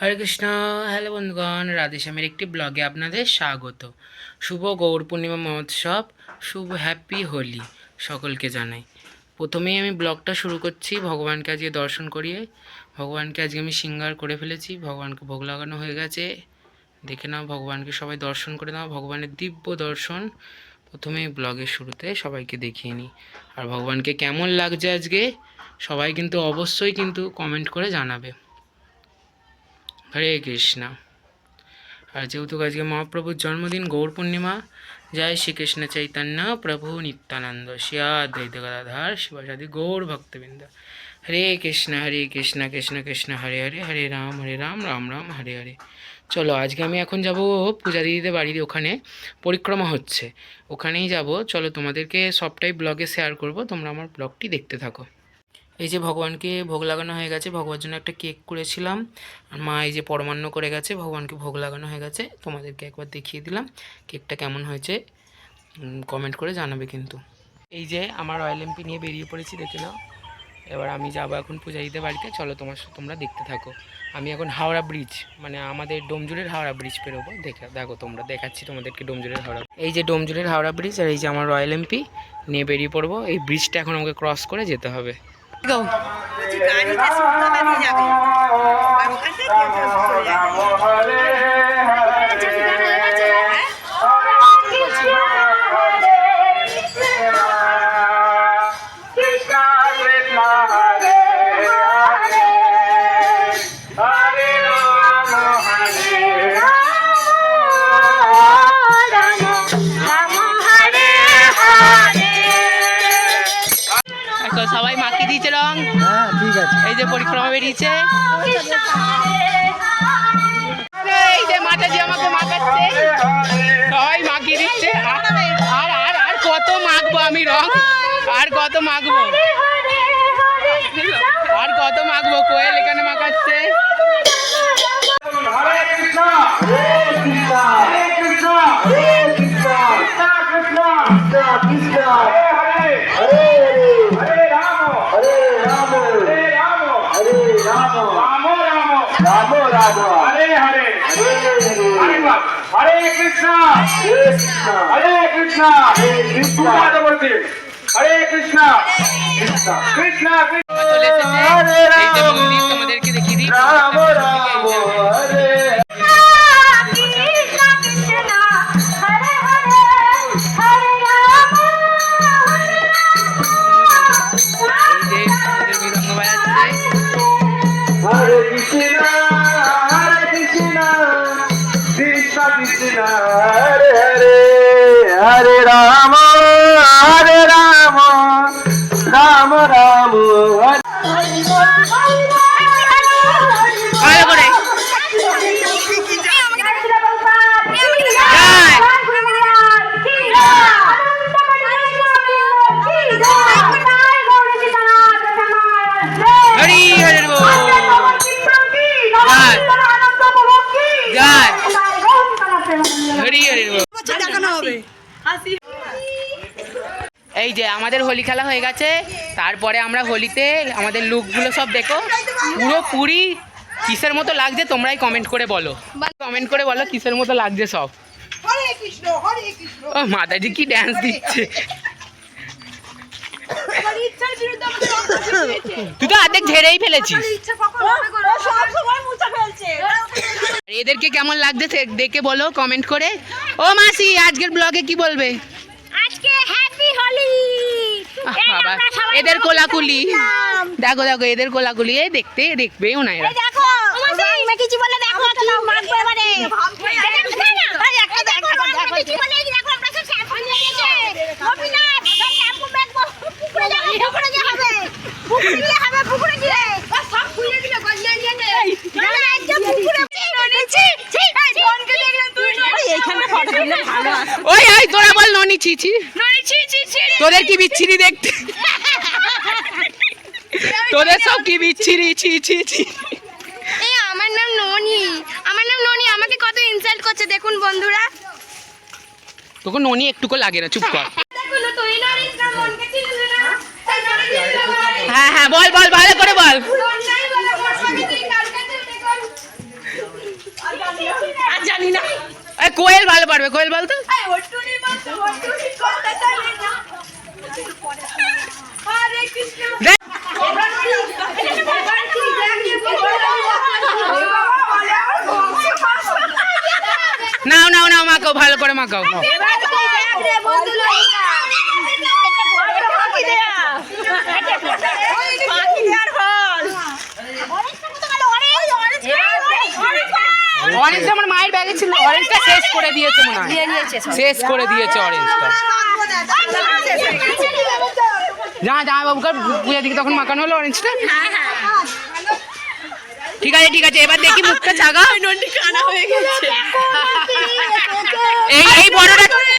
হরে Krishna. Hello বন্ধুগণ, রাধেশ্যামের একটি ব্লগে আপনাদের স্বাগত। শুভ গৌর পূর্ণিমা মহোৎসব, শুভ হ্যাপি হোলি সকলকে জানাই। প্রথমেই আমি ব্লগটা শুরু করছি ভগবানকে আজকে দর্শন করিয়ে। ভগবানকে আজকে আমি সিঙ্গার করে ফেলেছি, ভগবানকে ভোগ লাগানো হয়ে গেছে। দেখে নাও, ভগবানকে সবাই দর্শন করে নাও, ভগবানের দিব্য দর্শন প্রথমে ব্লগের শুরুতে সবাইকে দেখিয়ে নিই। আর ভগবানকে কেমন লাগছে আজকে সবাই কিন্তু অবশ্যই কিন্তু কমেন্ট করে জানাবে। হরে কৃষ্ণ। আর যেহেতু আজকে মহাপ্রভুর জন্মদিন, গৌর পূর্ণিমা, জয় শ্রীকৃষ্ণ চৈতন্য প্রভু নিত্যানন্দ শ্রী অদ্বৈত গদাধর শিবাসাদি গৌর ভক্তবৃন্দ। হরে কৃষ্ণ কৃষ্ণ কৃষ্ণ হরে হরে, হরে রাম রাম রাম হরে হরে। চলো, আজকে আমি এখন যাব পূজা দিদিদের বাড়ির ওখানে পরিক্রমা হচ্ছে, ওখানেই যাব। চলো, তোমাদেরকে সবটাই ব্লগে শেয়ার করব, তোমরা আমার ব্লগটি দেখতে থাকো। এই যে ভগবানকে ভোগ লাগানো হয়ে গেছে, ভগবানের জন্য একটা কেক করেছিলাম, আর মা এই যে পরমান্ন করে গেছে, ভগবানকে ভোগ লাগানো হয়ে গেছে। তোমাদেরকে একবার দেখিয়ে দিলাম কেকটা কেমন হয়েছে, কমেন্ট করে জানাবে কিন্তু। এই যে আমার রয়্যাল এমপি নিয়ে বেরিয়ে পড়েছি, দেখে নাও। এবার আমি যাবো এখন পূজারীদের বাড়িতে, চলো তোমরা দেখতে থাকো। আমি এখন হাওড়া ব্রিজ, মানে আমাদের ডোমজুড়ের হাওড়া ব্রিজ পেরোবো। দেখো তোমরা, দেখাচ্ছি তোমাদেরকে ডোমজুড়ের হাওড়া। এই যে ডোমজুড়ের হাওড়া ব্রিজ, আর এই যে আমার রয়্যাল এমপি নিয়ে বেরিয়ে পড়বো। এই ব্রিজটা এখন আমাকে ক্রস করে যেতে হবে। সবাই মাখিয়ে দিয়েছে রং। হ্যাঁ, ঠিক আছে। এই যে পরিক্রমা বেরিয়েছে, এই যে মাতাজি আমাকে মাখাচ্ছে, সবাই মাখিয়ে দিচ্ছে। আর আর আর কত মাখবো আমি রং, আর কত মাখবো, আর কত মাখবো। কোয়েল এখানে মাখাচ্ছে। हरे कृष्णा हरे कृष्णा हरे कृष्णा कृष्णा তোমাদেরকে দেখিয়ে দিই। राम राम हरे हरे कृष्णा कृष्णा कृष्णा हरे हरे हरे राम राम राम এই যে আমাদের হোলি খেলা হয়ে গেছে, তারপরে আমরা হোলিতে আমাদের লুকগুলো সব দেখো, পুরোপুরি কিসের মতো লাগছে তোমরাই কমেন্ট করে বলো, কিসের মতো লাগছে সব। ও মাতাজি কি ড্যান্স দিচ্ছে, তুই তো অর্ধেক ঝেড়েই ফেলেছিস। এদেরকে কেমন লাগছে দেখে বলো কমেন্ট করে। ও মাসি, আজকের ব্লগে কি বলবে? আজকে হ্যাপি হোলি। বাবা, এদের কোলাকুলি দেখো, এদের কোলাকুলি দেখবেও না এরা। দেখো আমি কিছু বলে, দেখো কি মাখবো এবারে। ওই তোরা বল ননি ছিছি, তোদের কি বিচ্ছিরি দেখতে, তোদের সব কি বিচ্ছিরি, ছি ছি ছি। আমার নাম ননি, আমাকে কত ইনসাল্ট করছে দেখুন বন্ধুরা। তোকে ননি একটুকু লাগে না, চুপ কর। হ্যাঁ হ্যাঁ, বল বল, ভালো করে বল। কোয়েল ভালো পারবে, কোয়েল বলতো। দেখ, নাও নাও নাও, মাখাও ভালো করে মাখাও। অরেঞ্জটা আমার মায়ের ব্যাগে ছিল, অরেঞ্জটা শেষ করে দিয়েছে মনে হয়, শেষ করে দিয়েছে অরেঞ্জটা। যা যা বাবুকে বুঝে দিকে তখন মাখানো হলো অরেঞ্জটা। ঠিক আছে ঠিক আছে, এবার দেখি মুখটা চাগা। এই এই বড়টা